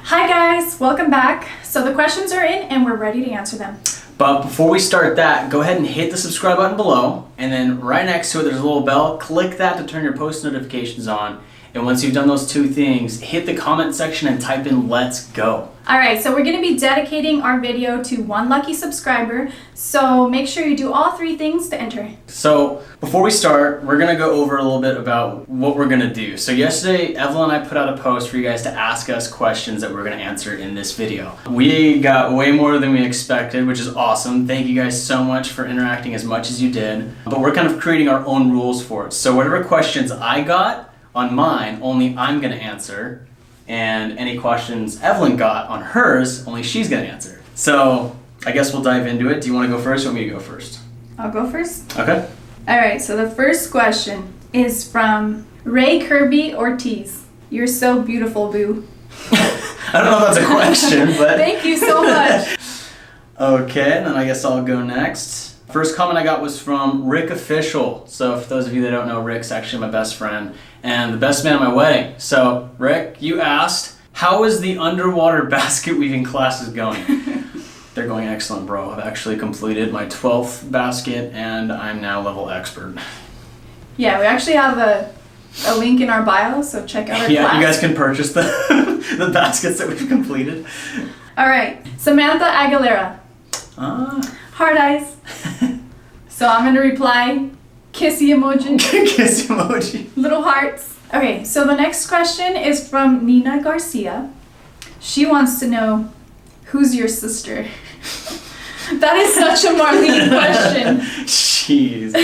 Hi guys, welcome back. So the questions are in and we're ready to answer them. But before we start that, go ahead and hit the subscribe button below, and then right next to it there's a little bell. Click that to turn your post notifications on. And once you've done those two things, hit the comment section and type in "let's go." Alright, so we're going to be dedicating our video to one lucky subscriber. So make sure you do all three things to enter. So before we start, we're going to go over a little bit about what we're going to do. So yesterday, Evelyn and I put out a post for you guys to ask us questions that we're going to answer in this video. We got way more than we expected, which is awesome. Thank you guys so much for interacting as much as you did. But we're kind of creating our own rules for it. So whatever questions I got on mine, only I'm going to answer. And any questions Evelyn got on hers, only she's going to answer. So I guess we'll dive into it. Do you want to go first or want me to go first? I'll go first. Okay. Alright, so the first question is from Ray Kirby Ortiz. You're so beautiful, boo. I don't know if that's a question, but... Thank you so much. Okay, then I guess I'll go next. First comment I got was from Rick Official. So for those of you that don't know, Rick's actually my best friend and the best man at my wedding. So Rick, you asked, how is the underwater basket weaving classes going? They're going excellent, bro. I've actually completed my 12th basket and I'm now level expert. Yeah, we actually have a link in our bio, so check out our class. You guys can purchase the, the baskets that we've completed. All right, Samantha Aguilera. Hard eyes. So I'm gonna reply, kissy emoji. Kiss emoji. Little hearts. Okay, so the next question is from Nina Garcia. She wants to know, who's your sister? That is such a Marlene question. Jeez.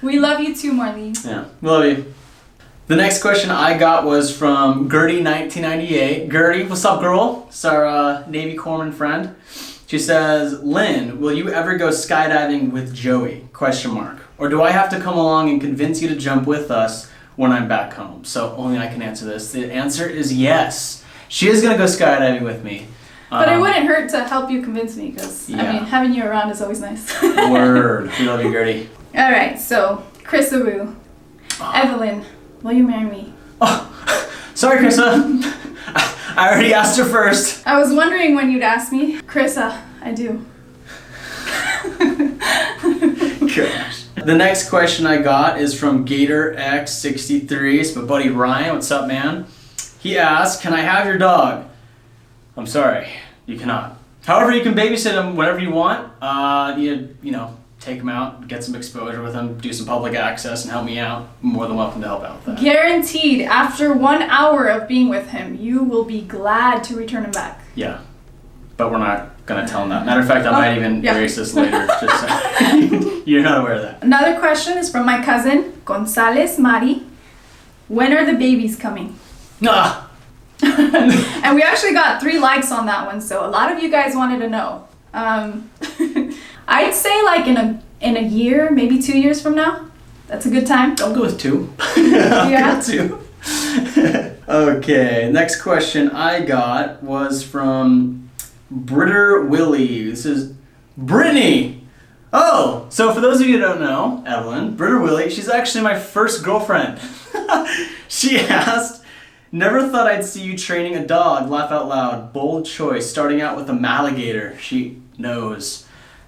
We love you too, Marlene. Yeah, we love you. The next question I got was from Gertie1998. Gertie, what's up, girl? It's our Navy corpsman friend. She says, Lynn, will you ever go skydiving with Joey? Question mark. Or do I have to come along and convince you to jump with us when I'm back home? So only I can answer this. The answer is yes. She is going to go skydiving with me. But it wouldn't hurt to help you convince me because, Yeah. I mean, having you around is always nice. Word. We love you, Gertie. All right, so Chris Awu. Evelyn, will you marry me? Oh, sorry, Krissa. I already asked her first. I was wondering when you'd ask me. Krissa, I do. Gosh. The next question I got is from GatorX63. It's my buddy Ryan. What's up, man? He asked, can I have your dog? I'm sorry, you cannot. However, you can babysit him whenever you want. You know, take him out, get some exposure with him, do some public access, and help me out. I'm more than welcome to help out with that. Guaranteed, after 1 hour of being with him, you will be glad to return him back. Yeah, but we're not gonna tell him that. Matter of fact, I might even erase this later. Just so you're not aware of that. Another question is from my cousin, Gonzalez Mari. When are the babies coming? Ah. And we actually got 3 likes on that one, so a lot of you guys wanted to know. I'd say like in a year, maybe 2 years from now. That's a good time. I'll go with 2. Yeah. I'll go 2. Okay, next question I got was from Britter Willie. This is Brittany. Oh, so for those of you who don't know, Evelyn, Britter Willie, she's actually my first girlfriend. She asked, never thought I'd see you training a dog. Laugh out loud. Bold choice. Starting out with a Maligator. She knows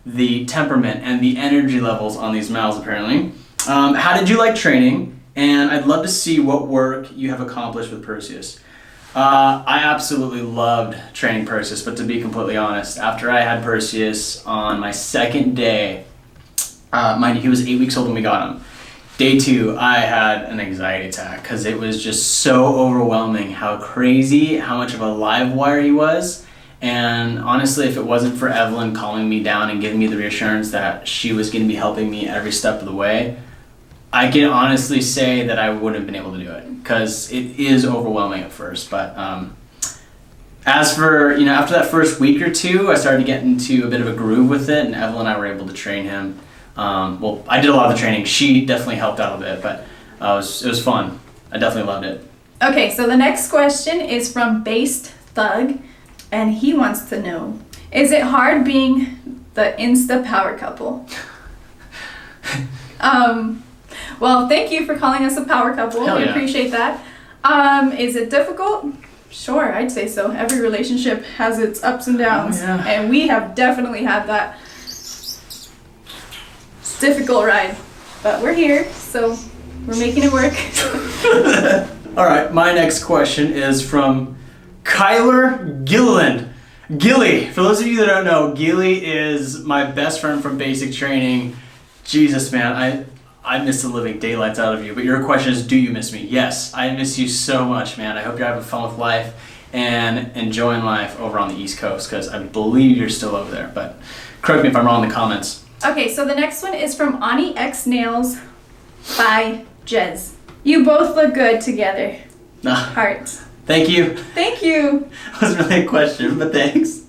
the temperament and the energy levels on these males, apparently. How did you like training? And I'd love to see what work you have accomplished with Perseus. I absolutely loved training Perseus, but to be completely honest, after I had Perseus on my second day, mind you, he was 8 weeks old when we got him. Day 2, I had an anxiety attack because it was just so overwhelming how crazy, how much of a live wire he was. And honestly, if it wasn't for Evelyn calming me down and giving me the reassurance that she was going to be helping me every step of the way, I can honestly say that I wouldn't have been able to do it because it is overwhelming at first. But as for, after that first week or 2, I started to get into a bit of a groove with it, and Evelyn and I were able to train him. Well, I did a lot of the training. She definitely helped out a bit, but it was fun. I definitely loved it. Okay, so the next question is from Based Thug, and he wants to know, is it hard being the Insta power couple? Well, thank you for calling us a power couple. Hell We yeah. appreciate that. Is it difficult? Sure, I'd say so. Every relationship has its ups and downs. Oh, yeah. And we have definitely had that. It's a difficult ride. But we're here, so we're making it work. All right, my next question is from Kyler Gilliland. Gilly, for those of you that don't know, Gilly is my best friend from basic training. Jesus, man, I miss the living daylights out of you. But your question is, do you miss me? Yes, I miss you so much, man. I hope you're having fun with life and enjoying life over on the East Coast, because I believe you're still over there. But correct me if I'm wrong in the comments. Okay, so the next one is from Ani X Nails by Jez. You both look good together. Hearts. Thank you. Thank you. That wasn't really a question, but thanks.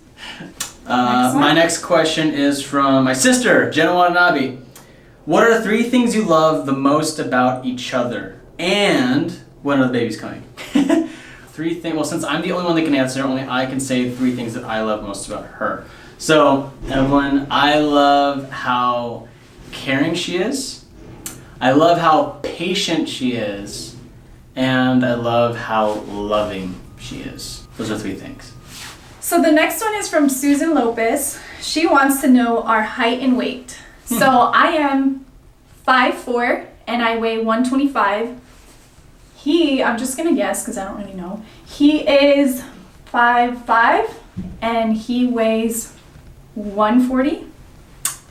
My next question is from my sister, Jenna Watanabe. What are 3 things you love the most about each other? And when are the babies coming? 3 things. Well, since I'm the only one that can answer, only I can say 3 things that I love most about her. So, Evelyn, I love how caring she is. I love how patient she is. And I love how loving she is. Those are 3 things. So the next one is from Susan Lopez. She wants to know our height and weight. So I am 5'4" and I weigh 125. I'm just gonna guess because I don't really know. He is 5'5" and he weighs 140.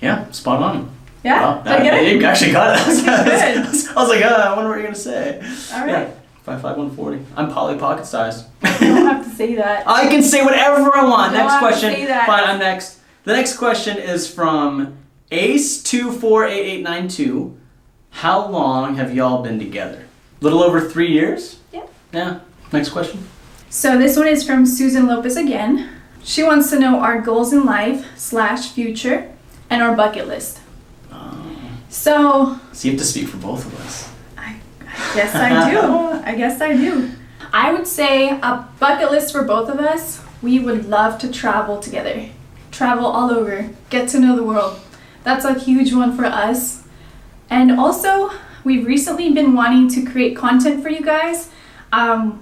Yeah, spot on. Yeah? Wow, Did I get it? you actually got it. Good. I was like, I wonder what you're going to say. All right. Yeah, 5'5", 140. I'm Polly Pocket sized. You don't have to say that. I can say whatever I want. You don't Next have to question. say that. Fine, I'm next. The next question is from Ace248892. How long have y'all been together? A little over 3 years? Yeah. Yeah. Next question. So this one is from Susan Lopez again. She wants to know our goals in life / future and our bucket list. So you have to speak for both of us. I guess I do. I would say a bucket list for both of us. We would love to travel together. Travel all over. Get to know the world. That's a huge one for us. And also, we've recently been wanting to create content for you guys.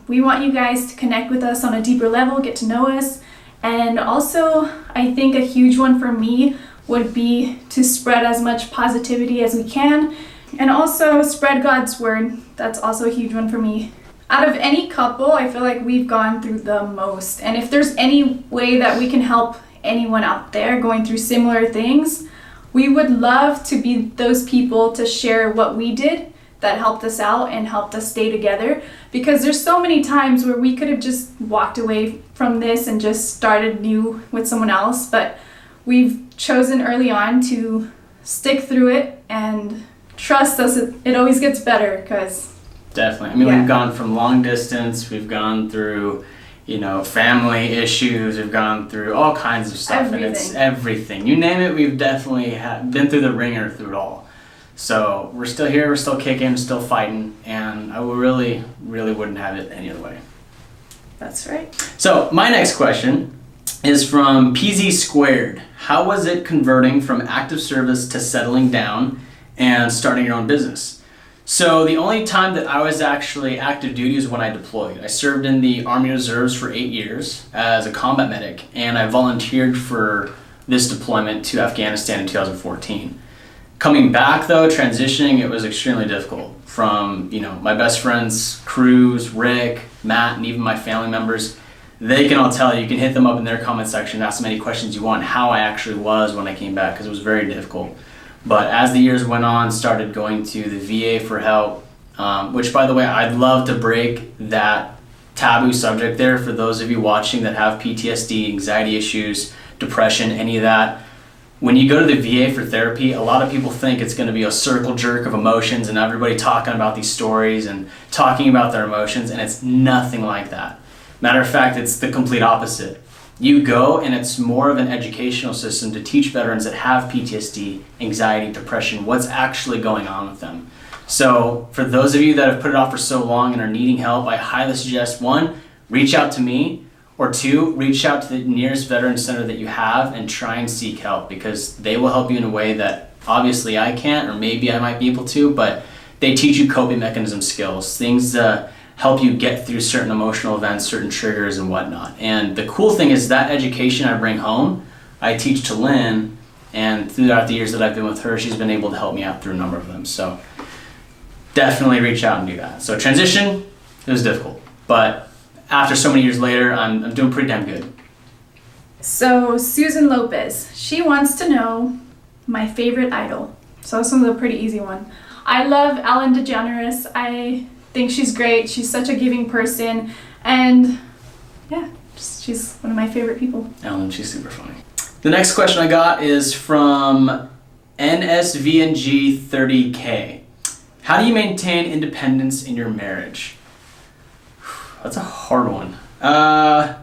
We want you guys to connect with us on a deeper level, get to know us. And also, I think a huge one for me would be to spread as much positivity as we can, and also spread God's word. That's also a huge one for me. Out of any couple, I feel like we've gone through the most, and if there's any way that we can help anyone out there going through similar things, we would love to be those people to share what we did that helped us out and helped us stay together, because there's so many times where we could have just walked away from this and just started new with someone else, but we've chosen early on to stick through it and trust us. It always gets better, because definitely. I mean, we've gone from long distance, we've gone through, family issues, we've gone through all kinds of stuff. Everything. And it's everything. You name it, we've definitely been through the ringer through it all. So we're still here, we're still kicking, still fighting, and I really, really wouldn't have it any other way. That's right. So my next question is from PZ Squared. How was it converting from active service to settling down and starting your own business? So the only time that I was actually active duty is when I deployed. I served in the Army Reserves for 8 years as a combat medic, and I volunteered for this deployment to Afghanistan in 2014. Coming back though, transitioning, it was extremely difficult. From my best friends, Cruz, Rick, Matt, and even my family members, they can all tell you. You can hit them up in their comment section, ask them any questions you want, how I actually was when I came back, because it was very difficult. But as the years went on, started going to the VA for help, which, by the way, I'd love to break that taboo subject there for those of you watching that have PTSD, anxiety issues, depression, any of that. When you go to the VA for therapy, a lot of people think it's going to be a circle jerk of emotions and everybody talking about these stories and talking about their emotions, and it's nothing like that. Matter of fact, it's the complete opposite. You go and it's more of an educational system to teach veterans that have PTSD, anxiety, depression, what's actually going on with them. So for those of you that have put it off for so long and are needing help, I highly suggest, 1, reach out to me, or 2, reach out to the nearest veteran center that you have and try and seek help, because they will help you in a way that obviously I can't, or maybe I might be able to, but they teach you coping mechanism skills, things help you get through certain emotional events, certain triggers and whatnot. And the cool thing is that education I bring home, I teach to Lynn, and throughout the years that I've been with her, she's been able to help me out through a number of them. So definitely reach out and do that. So transition, it was difficult, but after so many years later, I'm doing pretty damn good. So Susan Lopez, she wants to know my favorite idol. So this one's a pretty easy one. I love Ellen DeGeneres. I think she's great. She's such a giving person, and yeah, she's one of my favorite people. Ellen, she's super funny. The next question I got is from NSVNG30K. How do you maintain independence in your marriage? That's a hard one. I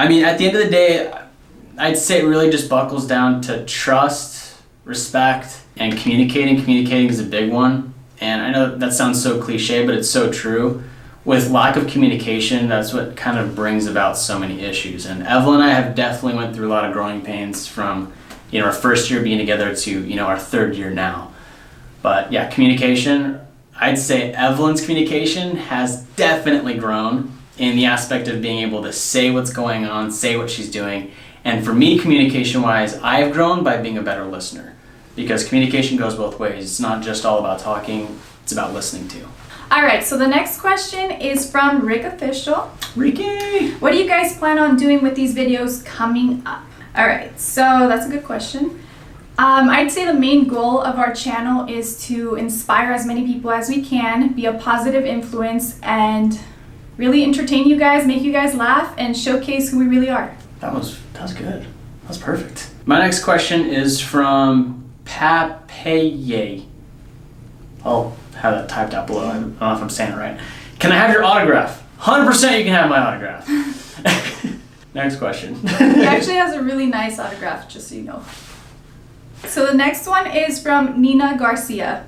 mean, at the end of the day, I'd say it really just buckles down to trust, respect, and communicating. Communicating is a big one. And I know that sounds so cliche, but it's so true. With lack of communication, that's what kind of brings about so many issues. And Evelyn and I have definitely went through a lot of growing pains from, our first year being together to, our third year now. But yeah, communication, I'd say Evelyn's communication has definitely grown in the aspect of being able to say what's going on, say what she's doing. And for me, communication-wise, I've grown by being a better listener. Because communication goes both ways. It's not just all about talking, it's about listening too. All right, so the next question is from Rick Official. Ricky! What do you guys plan on doing with these videos coming up? All right, so that's a good question. I'd say the main goal of our channel is to inspire as many people as we can, be a positive influence, and really entertain you guys, make you guys laugh, and showcase who we really are. That was good. That was perfect. My next question is from Papaye. I'll have that typed out below. I don't know if I'm saying it right. Can I have your autograph? 100% you can have my autograph. Next question. He actually has a really nice autograph, just so you know. So the next one is from Nina Garcia.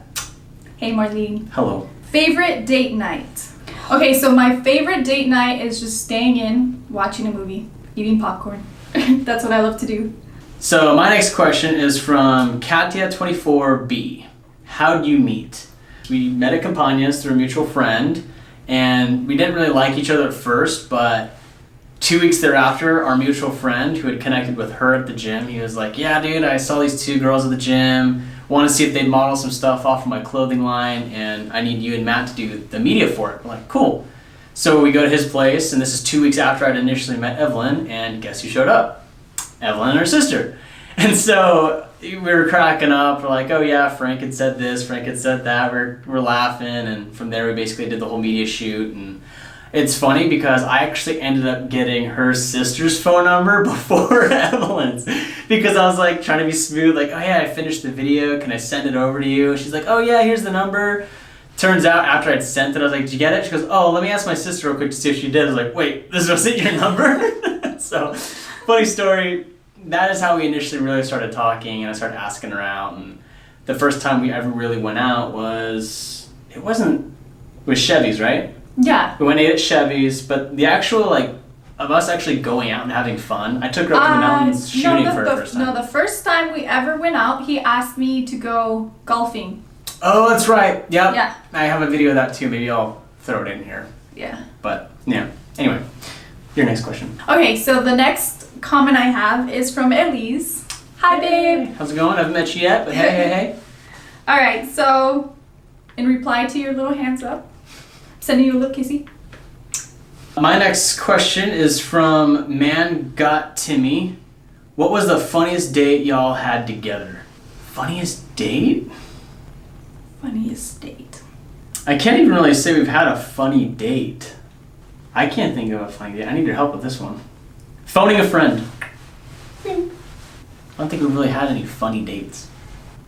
Hey Marlene. Hello. Favorite date night? Okay, so my favorite date night is just staying in, watching a movie, eating popcorn. That's what I love to do. So my next question is from Katia24B. How'd you meet? We met at Campagnas through a mutual friend, and we didn't really like each other at first, but 2 weeks thereafter, our mutual friend who had connected with her at the gym, he was like, yeah, dude, I saw these two girls at the gym, want to see if they'd model some stuff off of my clothing line, and I need you and Matt to do the media for it. We're like, cool. So we go to his place, and this is 2 weeks after I'd initially met Evelyn, and guess who showed up? Evelyn and her sister. And so we were cracking up. We're like, oh yeah, Frank had said this, Frank had said that. We're laughing, and from there we basically did the whole media shoot. And it's funny because I actually ended up getting her sister's phone number before Evelyn's, because I was like trying to be smooth, like, oh yeah, I finished the video, can I send it over to you? She's like, oh yeah, here's the number. Turns out after I'd sent it, I was like, did you get it? She goes, oh, let me ask my sister real quick to see if she did. I was like, wait, this wasn't your number? So, funny story. That is how we initially really started talking, and I started asking her out. And the first time we ever really went out was Chevy's, right? Yeah. We went and ate at Chevy's, but the actual, of us actually going out and having fun, I took her up to the mountains shooting for the first time. No, the first time we ever went out, he asked me to go golfing. Oh, that's right. Yep. Yeah. I have a video of that too. Maybe I'll throw it in here. Yeah. But, yeah. Anyway, your next question. Okay, so the next comment I have is from Elise. Hi, babe. How's it going? I haven't met you yet, but hey. All right, so in reply to your little hands up, sending you a little kissy. My next question is from Man Got Timmy. What was the funniest date y'all had together? Funniest date? Funniest date. I can't even really say we've had a funny date. I can't think of a funny date. I need your help with this one. Phoning a friend. I don't think we've really had any funny dates.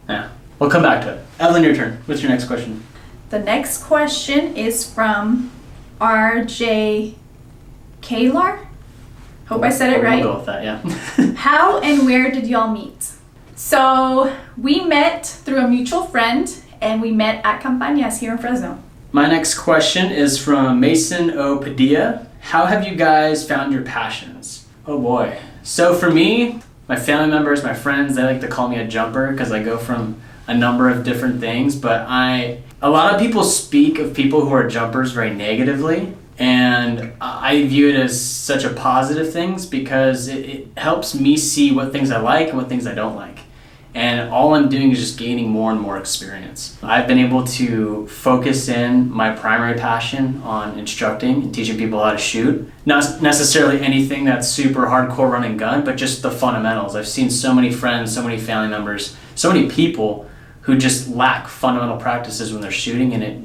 Yeah, we'll come back to it. Evelyn, your turn. What's your next question? The next question is from RJ Kalar. Hope I said it right. We'll go with that, yeah. How and where did y'all meet? So we met through a mutual friend, and we met at Campagnas here in Fresno. My next question is from Mason O. Padilla. How have you guys found your passions? Oh boy. So for me, my family members, my friends, they like to call me a jumper because I go from a number of different things, but I A lot of people speak of people who are jumpers very negatively, and I view it as such a positive thing because it helps me see what things I like and what things I don't like. And all I'm doing is just gaining more and more experience. I've been able to focus in my primary passion on instructing and teaching people how to shoot. Not necessarily anything that's super hardcore run and gun, but just the fundamentals. I've seen so many friends, so many family members, so many people who just lack fundamental practices when they're shooting, and it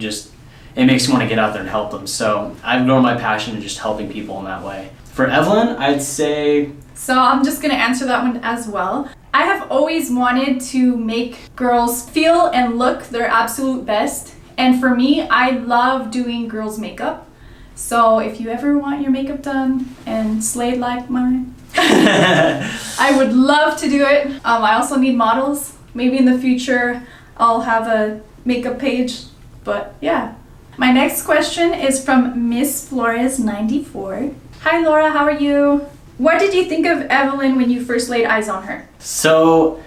makes me want to get out there and help them. So I've grown my passion in just helping people in that way. For Evelyn, I'd say... So I'm just going to answer that one as well. I have always wanted to make girls feel and look their absolute best. And for me, I love doing girls' makeup. So if you ever want your makeup done and slayed like mine, I would love to do it. I also need models. Maybe in the future, I'll have a makeup page. But yeah. My next question is from Miss Flores 94. Hi Laura, how are you? What did you think of Evelyn when you first laid eyes on her? So,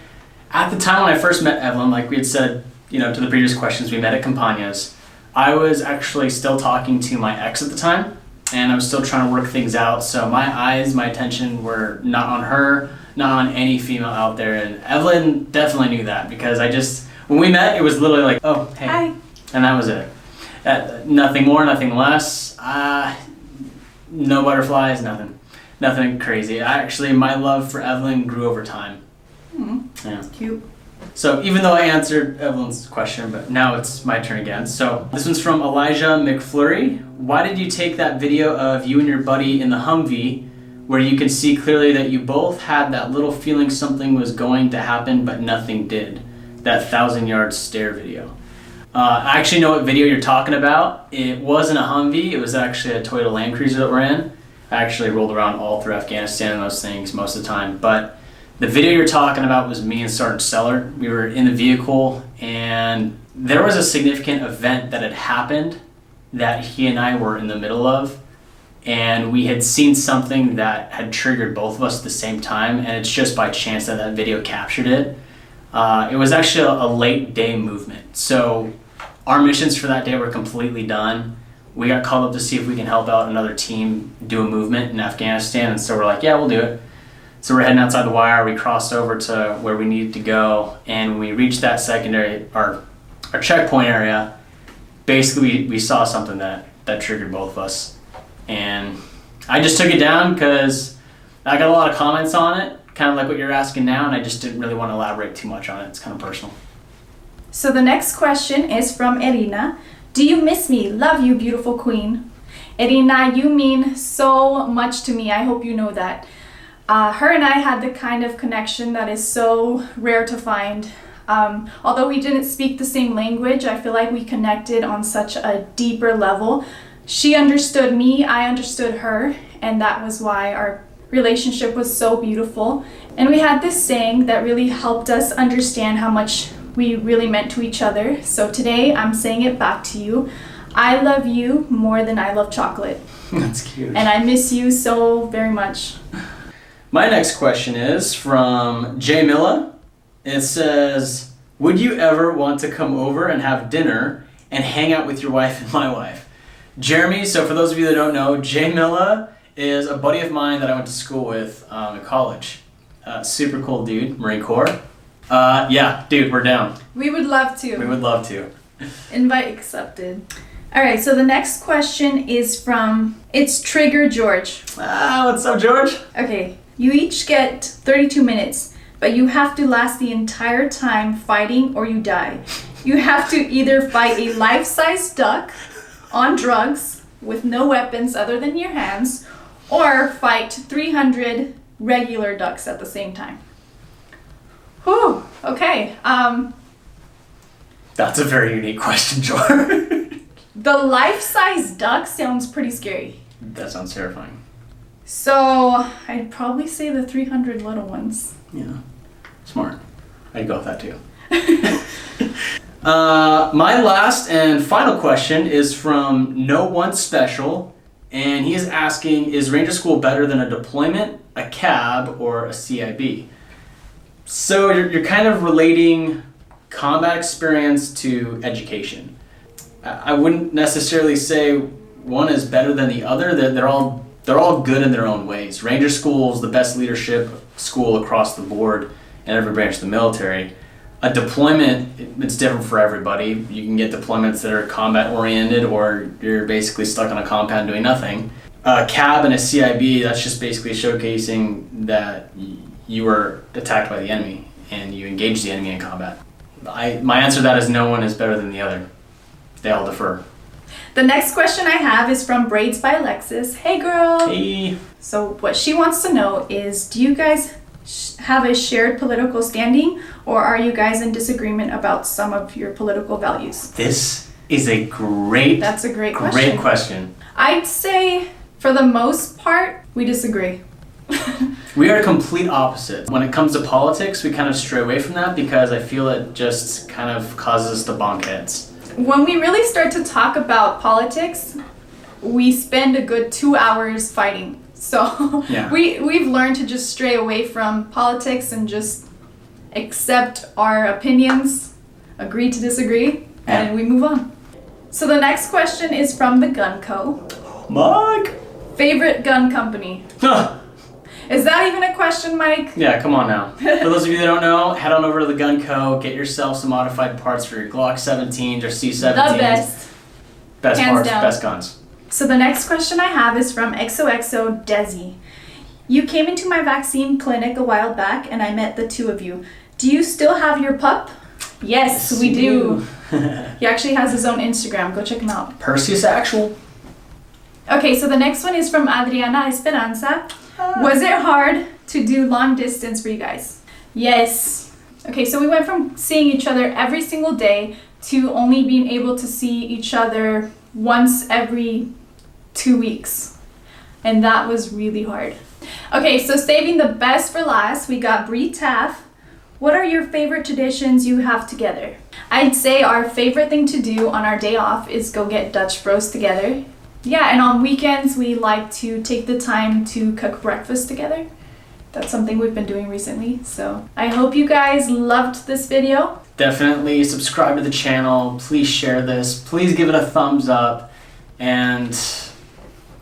at the time when I first met Evelyn, like we had said, to the previous questions, we met at Campagna's. I was actually still talking to my ex at the time, and I was still trying to work things out. So my attention were not on her, not on any female out there. And Evelyn definitely knew that because when we met, it was literally like, oh, hey. Hi. And that was it. Nothing more, nothing less. No butterflies, nothing. Nothing crazy. My love for Evelyn grew over time. Yeah. Cute. So even though I answered Evelyn's question, but now it's my turn again. So this one's from Elijah McFlurry. Why did you take that video of you and your buddy in the Humvee where you can see clearly that you both had that little feeling something was going to happen but nothing did? That 1,000-yard stare video. I actually know what video you're talking about. It wasn't a Humvee. It was actually a Toyota Land Cruiser that we're in. I actually rolled around all through Afghanistan and those things most of the time. But the video you're talking about was me and Sergeant Seller. We were in the vehicle, and there was a significant event that had happened that he and I were in the middle of. And we had seen something that had triggered both of us at the same time, and it's just by chance that that video captured it. It was actually a late day movement. So our missions for that day were completely done. We got called up to see if we can help out another team do a movement in Afghanistan, and so we're like, yeah, we'll do it. So we're heading outside the wire. We crossed over to where we needed to go, and when we reached that our checkpoint area, basically we saw something that triggered both of us. And I just took it down because I got a lot of comments on it, kind of like what you're asking now, and I just didn't really want to elaborate too much on it. It's kind of personal. So the next question is from Irina. Do you miss me? Love you, beautiful queen. Irina, you mean so much to me. I hope you know that. Her and I had the kind of connection that is so rare to find. Although we didn't speak the same language, I feel like we connected on such a deeper level. She understood me, I understood her, and that was why our relationship was so beautiful. And we had this saying that really helped us understand how much we really meant to each other. So today I'm saying it back to you. I love you more than I love chocolate. That's cute. And I miss you so very much. My next question is from Jay Milla. It says, would you ever want to come over and have dinner and hang out with your wife and my wife? Jeremy, so for those of you that don't know, Jay Milla is a buddy of mine that I went to school with in college. Super cool dude, Marine Corps. Yeah, dude, we're down. We would love to. We would love to. Invite accepted. All right, so the next question is it's Trigger George. What's up, George? Okay, you each get 32 minutes, but you have to last the entire time fighting or you die. You have to either fight a life-size duck on drugs with no weapons other than your hands, or fight 300 regular ducks at the same time. Whew, okay. That's a very unique question, George. The life-size duck sounds pretty scary. That sounds terrifying. So, I'd probably say the 300 little ones. Yeah, smart. I'd go with that too. My last and final question is from No One Special, and he is asking, is Ranger School better than a deployment, a cab, or a CIB? So you're kind of relating combat experience to education. I wouldn't necessarily say one is better than the other. They're all good in their own ways. Ranger School is the best leadership school across the board in every branch of the military. A deployment, it's different for everybody. You can get deployments that are combat oriented, or you're basically stuck on a compound doing nothing. A CAB and a CIB, that's just basically showcasing that you were attacked by the enemy and you engaged the enemy in combat. My answer to that is no one is better than the other. They all differ. The next question I have is from Braids by Alexis. Hey girl! Hey! So what she wants to know is, do you guys have a shared political standing, or are you guys in disagreement about some of your political values? This is a great... That's a great question. I'd say, for the most part, we disagree. We are complete opposites. When it comes to politics, we kind of stray away from that because I feel it just kind of causes us to bonk heads. When we really start to talk about politics, we spend a good 2 hours fighting. So yeah. we've learned to just stray away from politics and just accept our opinions, agree to disagree, and we move on. So the next question is from the Gun Co. Mike! Favorite gun company? Is that even a question, Mike? Yeah, come on now. For those of you that don't know, head on over to the Gun Co. Get yourself some modified parts for your Glock 17s or C17s. The best. Best Hands parts, down. best guns. So the next question I have is from XOXO Desi. You came into my vaccine clinic a while back and I met the two of you. Do you still have your pup? Yes, we do. He actually has his own Instagram. Go check him out. Perseus Actual. Okay, so the next one is from Adriana Esperanza. Was it hard to do long distance for you guys? Yes. Okay, so we went from seeing each other every single day to only being able to see each other once every 2 weeks. And that was really hard. Okay, so saving the best for last, we got Bree Taff. What are your favorite traditions you have together? I'd say our favorite thing to do on our day off is go get Dutch Bros together. Yeah, and on weekends we like to take the time to cook breakfast together. That's something we've been doing recently. So I hope you guys loved this video. Definitely subscribe to the channel. Please share this. Please give it a thumbs up. And,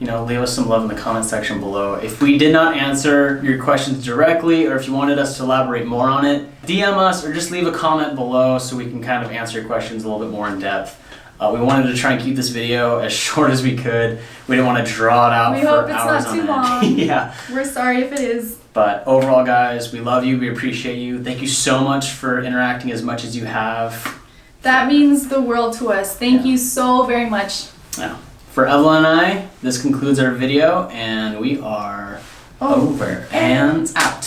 leave us some love in the comment section below. If we did not answer your questions directly, or if you wanted us to elaborate more on it, DM us or just leave a comment below so we can kind of answer your questions a little bit more in depth. We wanted to try and keep this video as short as we could. We didn't want to draw it out for hours on end. We hope it's not too long. Yeah. We're sorry if it is. But overall, guys, we love you. We appreciate you. Thank you so much for interacting as much as you have. That means the world to us. Thank you so very much. Yeah. For Evelyn and I, this concludes our video, and we are over and out.